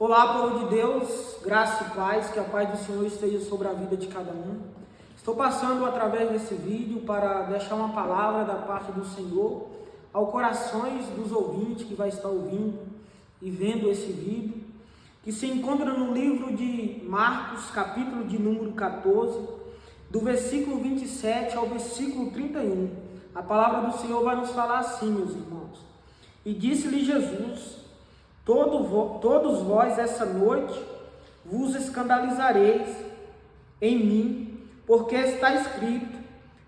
Olá, povo de Deus, graça e paz, que a paz do Senhor esteja sobre a vida de cada um. Estou passando através desse vídeo para deixar uma palavra da parte do Senhor aos corações dos ouvintes que vai estar ouvindo e vendo esse vídeo, que se encontra no livro de Marcos, capítulo de número 14, do versículo 27 ao versículo 31. A palavra do Senhor vai nos falar assim, meus irmãos. E disse-lhe Jesus: Todos vós essa noite vos escandalizareis em mim, porque está escrito: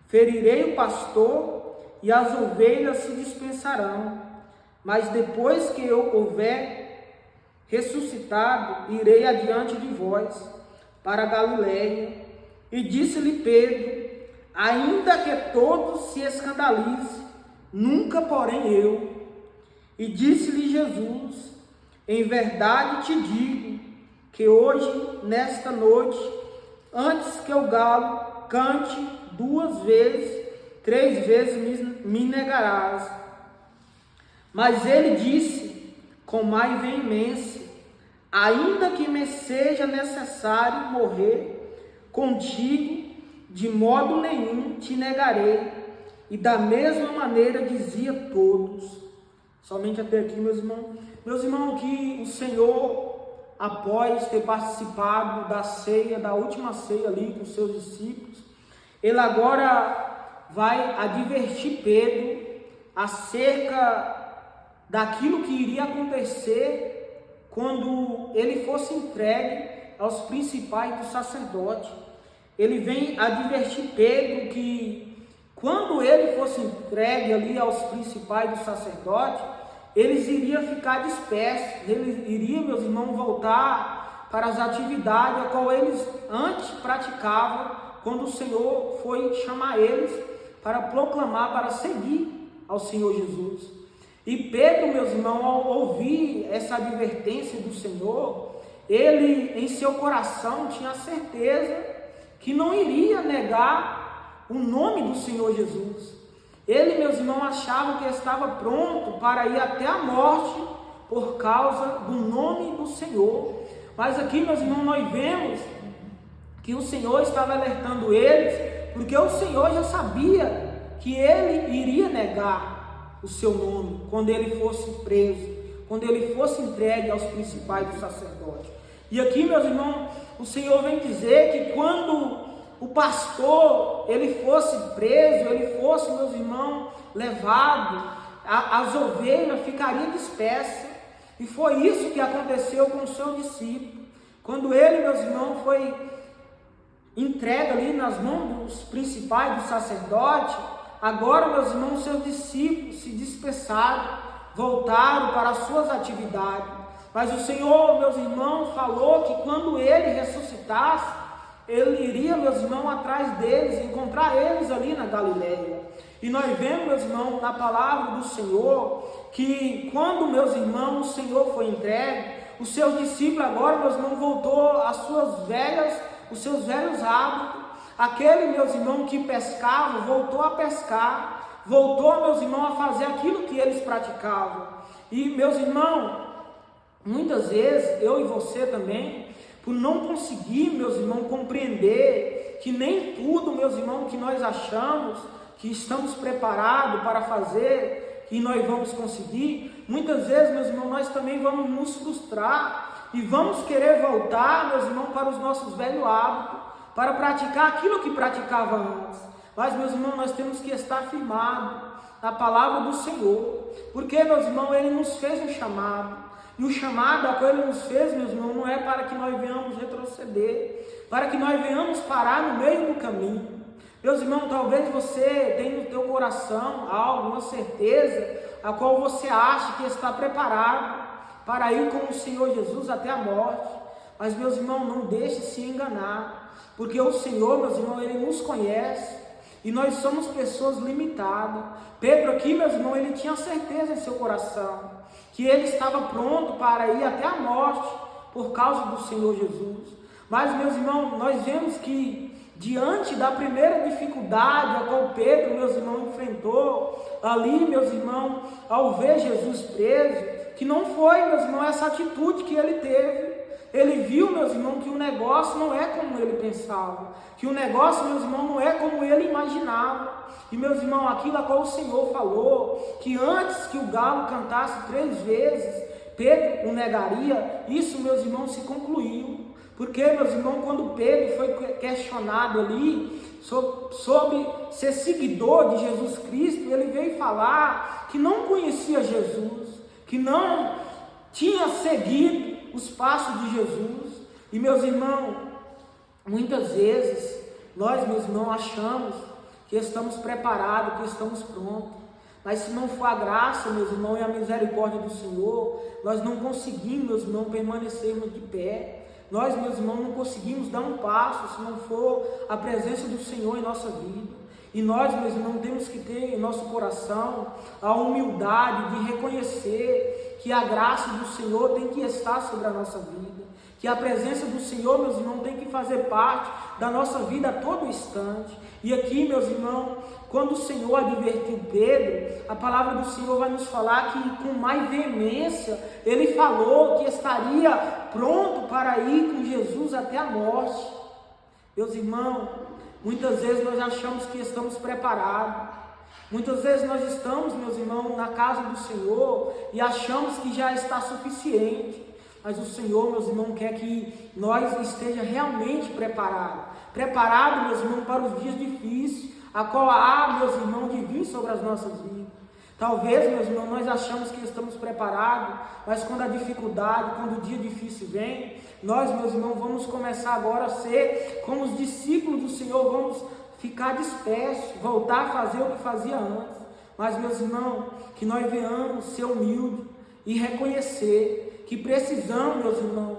ferirei o pastor e as ovelhas se dispersarão. Mas depois que eu houver ressuscitado, irei adiante de vós para a Galiléia. E disse-lhe Pedro: ainda que todos se escandalizem, nunca porém eu. E disse-lhe Jesus: em verdade te digo que hoje, nesta noite, antes que o galo cante 2 vezes, 3 vezes me negarás. Mas ele disse com mais veemência: ainda que me seja necessário morrer contigo, de modo nenhum te negarei. E da mesma maneira dizia todos. Somente até aqui, meus irmãos. Meus irmãos, que o Senhor, após ter participado da ceia, da última ceia ali com seus discípulos, ele agora vai advertir Pedro acerca daquilo que iria acontecer quando ele fosse entregue aos principais do sacerdote. Ele vem advertir Pedro que quando ele fosse entregue ali aos principais do sacerdote, eles iriam ficar dispersos, eles iriam, meus irmãos, voltar para as atividades a qual eles antes praticavam, quando o Senhor foi chamar eles para proclamar, para seguir ao Senhor Jesus. E Pedro, meus irmãos, ao ouvir essa advertência do Senhor, ele em seu coração tinha certeza que não iria negar o nome do Senhor Jesus. Ele, meus irmãos, achava que estava pronto para ir até a morte por causa do nome do Senhor. Mas aqui, meus irmãos, nós vemos que o Senhor estava alertando eles, porque o Senhor já sabia que ele iria negar o seu nome quando ele fosse preso, quando ele fosse entregue aos principais do sacerdote. E aqui, meus irmãos, o Senhor vem dizer que quando o pastor, ele fosse preso, ele fosse, meus irmãos, levado, as ovelhas ficariam dispersas. E foi isso que aconteceu com o seu discípulo. Quando ele, meus irmãos, foi entregue ali nas mãos dos principais do sacerdote, agora, meus irmãos, seus discípulos se dispersaram, voltaram para as suas atividades. Mas o Senhor, meus irmãos, falou que quando ele ressuscitasse, ele iria, meus irmãos, atrás deles, encontrar eles ali na Galiléia. E nós vemos, meus irmãos, na palavra do Senhor, que quando, meus irmãos, o Senhor foi entregue, os seus discípulos agora, meus irmãos, voltou às os seus velhos hábitos. Aquele, meus irmãos, que pescava, voltou a pescar, voltou, meus irmãos, a fazer aquilo que eles praticavam. E, meus irmãos, muitas vezes, eu e você também, por não conseguir, meus irmãos, compreender que nem tudo, meus irmãos, que nós achamos que estamos preparados para fazer, que nós vamos conseguir, muitas vezes, meus irmãos, nós também vamos nos frustrar e vamos querer voltar, meus irmãos, para os nossos velhos hábitos, para praticar aquilo que praticava antes. Mas, meus irmãos, nós temos que estar firmados na palavra do Senhor, porque, meus irmãos, Ele nos fez um chamado. E o chamado a qual Ele nos fez, meus irmãos, não é para que nós venhamos retroceder, para que nós venhamos parar no meio do caminho. Meus irmãos, talvez você tenha no teu coração algo, uma certeza, a qual você acha que está preparado para ir com o Senhor Jesus até a morte. Mas, meus irmãos, não deixe se enganar, porque o Senhor, meus irmãos, Ele nos conhece. E nós somos pessoas limitadas. Pedro aqui, meus irmãos, ele tinha certeza em seu coração que ele estava pronto para ir até a morte por causa do Senhor Jesus. Mas, meus irmãos, nós vemos que diante da primeira dificuldade a qual Pedro, meus irmãos, enfrentou, ali, meus irmãos, ao ver Jesus preso, que não foi, meus irmãos, essa atitude que ele teve. Ele viu, meus irmãos, que o negócio não é como ele pensava, que o negócio, meus irmãos, não é como ele imaginava. E, meus irmãos, aquilo a qual o Senhor falou, que antes que o galo cantasse 3 vezes, Pedro o negaria, isso, meus irmãos, se concluiu. Porque, meus irmãos, quando Pedro foi questionado ali sobre ser seguidor de Jesus Cristo, ele veio falar que não conhecia Jesus, que não tinha seguido os passos de Jesus. E, meus irmãos, muitas vezes nós, meus irmãos, achamos que estamos preparados, que estamos prontos. Mas se não for a graça, meus irmãos, e a misericórdia do Senhor, nós não conseguimos, meus irmãos, permanecermos de pé. Nós, meus irmãos, não conseguimos dar um passo se não for a presença do Senhor em nossa vida. E nós, meus irmãos, temos que ter em nosso coração a humildade de reconhecer que a graça do Senhor tem que estar sobre a nossa vida, que a presença do Senhor, meus irmãos, tem que fazer parte da nossa vida a todo instante. E aqui, meus irmãos, quando o Senhor advertiu Pedro, a palavra do Senhor vai nos falar que com mais veemência, ele falou que estaria pronto para ir com Jesus até a morte. Meus irmãos, muitas vezes nós achamos que estamos preparados. Muitas vezes nós estamos, meus irmãos, na casa do Senhor e achamos que já está suficiente. Mas o Senhor, meus irmãos, quer que nós estejamos realmente preparados. Preparados, meus irmãos, para os dias difíceis, a qual há, meus irmãos, de vir sobre as nossas vidas. Talvez, meus irmãos, nós achamos que estamos preparados, mas quando a dificuldade, quando o dia difícil vem, nós, meus irmãos, vamos começar agora a ser como os discípulos do Senhor, vamos ficar dispersos, voltar a fazer o que fazia antes. Mas, meus irmãos, que nós venhamos ser humildes e reconhecer que precisamos, meus irmãos,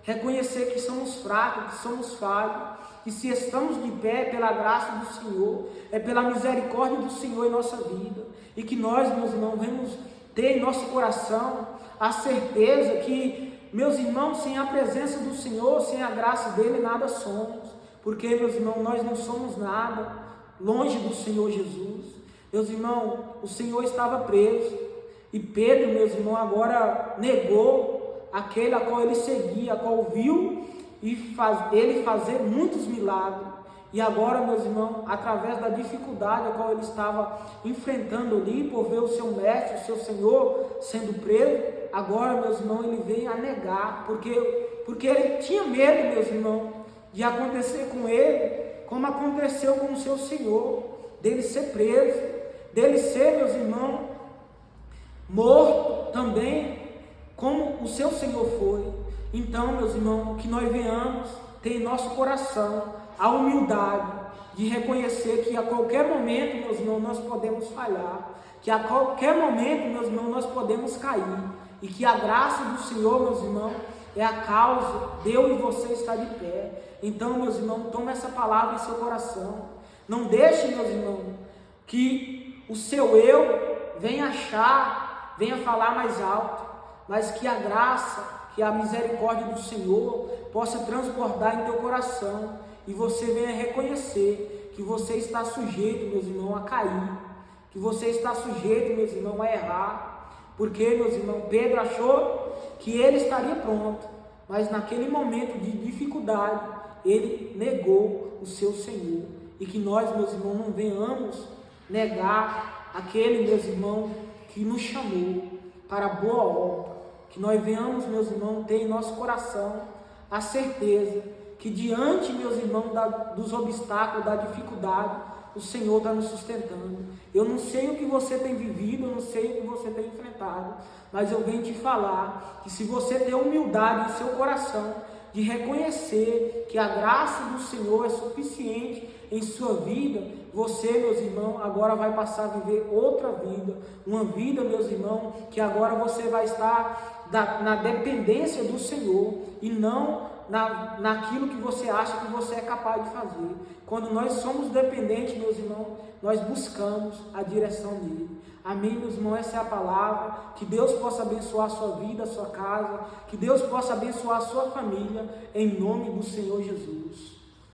reconhecer que somos fracos, que somos falhos, que se estamos de pé é pela graça do Senhor, é pela misericórdia do Senhor em nossa vida, e que nós, meus irmãos, vamos ter em nosso coração a certeza que, meus irmãos, sem a presença do Senhor, sem a graça dele, nada somos, porque, meus irmãos, nós não somos nada longe do Senhor Jesus. Meus irmãos, o Senhor estava preso, e Pedro, meus irmãos, agora negou aquele a qual ele seguia, a qual viu ele fazer muitos milagres. E agora, meus irmãos, através da dificuldade a qual ele estava enfrentando ali, por ver o seu mestre, o seu Senhor sendo preso, agora, meus irmãos, ele veio a negar, porque ele tinha medo, meus irmãos, de acontecer com ele, como aconteceu com o seu Senhor, dele ser preso, dele ser, meus irmãos, morto também, como o seu Senhor foi. Então, meus irmãos, que nós venhamos ter em nosso coração a humildade de reconhecer que a qualquer momento, meus irmãos, nós podemos falhar, que a qualquer momento, meus irmãos, nós podemos cair, e que a graça do Senhor, meus irmãos, é a causa de eu e você estar de pé. Então, meus irmãos, tome essa palavra em seu coração. Não deixe, meus irmãos, que o seu eu venha falar mais alto, mas que a graça, que a misericórdia do Senhor possa transbordar em teu coração, e você venha reconhecer que você está sujeito, meus irmãos, a cair, que você está sujeito, meus irmãos, a errar, porque, meus irmãos, Pedro achou que ele estaria pronto, mas naquele momento de dificuldade, ele negou o seu Senhor, e que nós, meus irmãos, não venhamos negar aquele, meus irmãos, que nos chamou para a boa obra, que nós venhamos, meus irmãos, ter em nosso coração a certeza que diante, meus irmãos, dos obstáculos, da dificuldade, o Senhor está nos sustentando. Eu não sei o que você tem vivido, eu não sei o que você tem enfrentado, mas eu venho te falar que se você ter humildade em seu coração, de reconhecer que a graça do Senhor é suficiente em sua vida, você, meus irmãos, agora vai passar a viver outra vida, uma vida, meus irmãos, que agora você vai estar na dependência do Senhor e não naquilo que você acha que você é capaz de fazer. Quando nós somos dependentes, meus irmãos, nós buscamos a direção dele. Amém, meus irmãos? Essa é a palavra. Que Deus possa abençoar a sua vida, a sua casa, que Deus possa abençoar a sua família, em nome do Senhor Jesus.